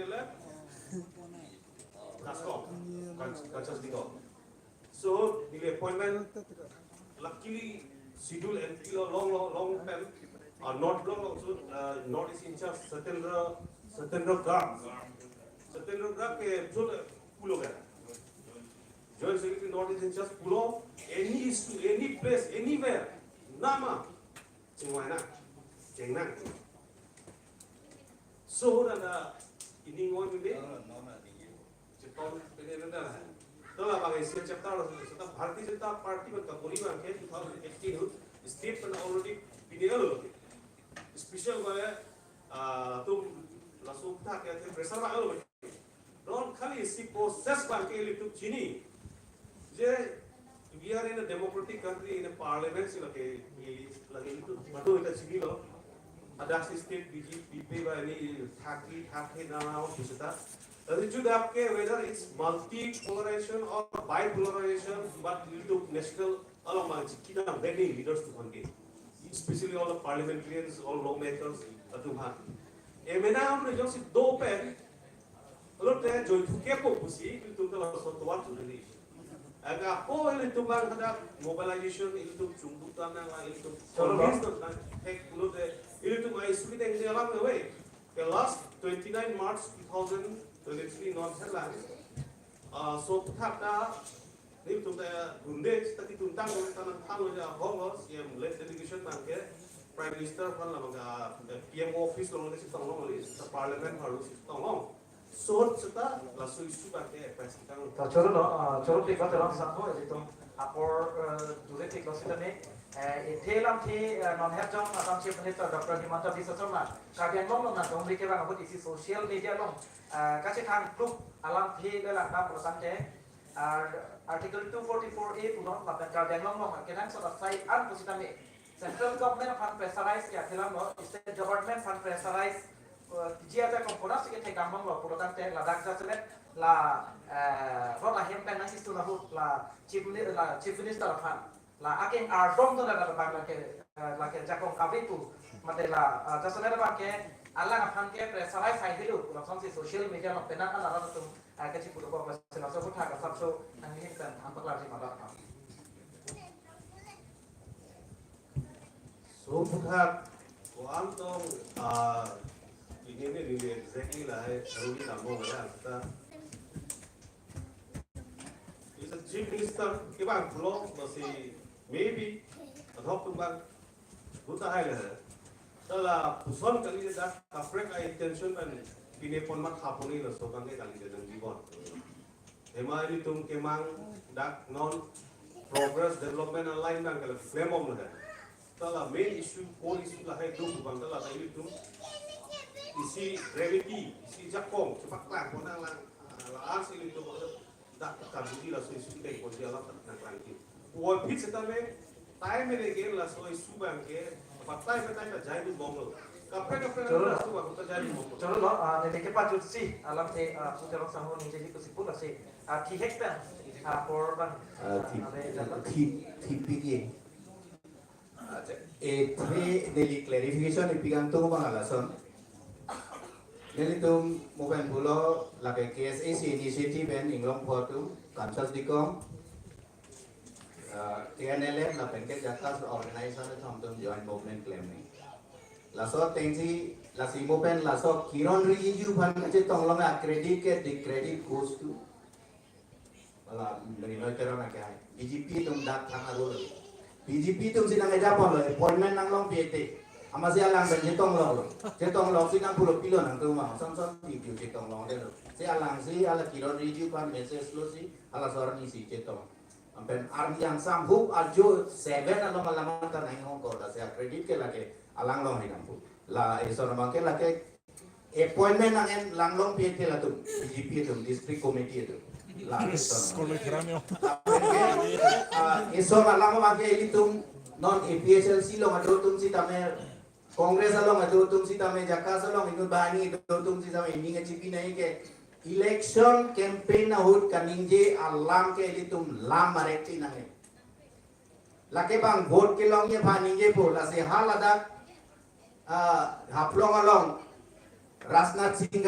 Manila, Nasco, Kansas Diko. So the appointment, luckily, schedule and long time, not long also, not is in charge, Satendra Garg. Satendra Garg ke pulo gaya. Joint Secretary not is in charge pulo, any issue, any place, anywhere, nama, Chingwana, Chengnang. So that ini ngoi mende, Jepang penelenda lah. Kalau bagi setiap tahun, setiap Bharatiya Janata Party berkabuli bangke 2018 state pada already pindah loh. Special gaya tu langsung tak ya pressure bang loh. Non kali si proses bangke itu Chini. Je we are in a democratic country in a parliament sih lagi itu baru kita Chini loh. Ada state BJP by any thaki nama bisa. It should have whether it's multi-polarization or bipolarization, but we took national along kita many leaders to contain, especially all the parliamentarians, all lawmakers to have. Emena हमने जो सिर्फ दो पैर, लोग तो जो इतने को pussy, itu kalau suatu waktu ini. Agak itu bang ada mobilization itu cumbu tanah lah itu. Kalau itu kan, look itu my sweet and along the way. The last 29 March 2023 North Headlands. So kata ni tu dah gunde tadi tuntang tanah tanah je Hongos yang led delegation bangke Prime Minister kan lah bangga PM office long ni sistem long ni Parliament harus sistem long. So kita langsung isu bangke presiden. Choro tik baca orang satu itu apor dulu tik langsung ni. Thelam the non hajong asam chief minister Dr. Himanta Biswa Sarma kagian long na dong dike bang abot isi social media long kasih thang group alam the le lang tam prosante article 244A punon papan kagian long kenang sort side an positame central government fund pressurize ya thelam lo state government fund pressurize jia ta komponas ke the gamang lo purotante ladak jaselet la rona hempen nang istu na hut la chief minister fund la aking ardom to na bang la ke jakong kavitu matela jasana ba ke ala afan ke pressurize sai dilu la sonsi social media no penan ala ra tum ke chi puto ko se na so kutha ka sabso ang hin kan ampak la ji mala So kutha ko am tong ini really exactly lah hai ruli tambo gaya kita is a chief minister ke bang pulo masih maybe adhok tum bang buta hai lah tala puson kali dah kapre ka intention ban pinepon mat khaponi la so kang ke kali dan jibon emari tum kemang dak non progress development align bang kala flame om lah tala main issue core issue lah hai tu bang tala tai tu isi gravity isi jakong cepat lang ko nang lang la asi itu dak kabudi la so issue kai ko dia la nang lang ki वो फिर से तब time में लेके last वो issue बन के पता का जाए भी बॉम्ब कपड़े लास्ट वो होता जाए भी बॉम्ब चलो लो ने के पाँच जुट सी alam te sudah orang sahur ni jadi kusipul lah si thi hektar korban thi pigi daily clarification ipigan tu bang alasan jadi tu mungkin pulau lagi KSAC initiative and inglong photo Kansas Dikom TNLF la penke jakas organization tham tum joint movement claiming la so tengsi la simo pen la so kiron riju ban che tonglong a credit ke the credit goes to wala menino tero na kai BJP tum dak thang aro BJP tum sinang eja pon lo appointment nang long piete ama sia lang ben che tonglong sinang pulo pilo nang tu ma sam ti piu che tonglong de lo se alang si ala kiron riju ban message lo si ala soran isi che tong ampen army yang sambuk ajo 7 atau malaman karena yang ko la saya kredit ke lake alang long ni nampu la eso nama ke lake appointment nang langlong PT la tu BJP tu district committee tu la eso eso malang ma ke itu non APHLC lo ngado tum si tame Congress lo ngado tum si tame jakas lo inut bani do tum si tame ini ngechipi nahi ke election campaign ahut kaninje alam ke litum lam marekti nange lake bang vote ke long ye paninje po la se halada haplong along Rasnath Singh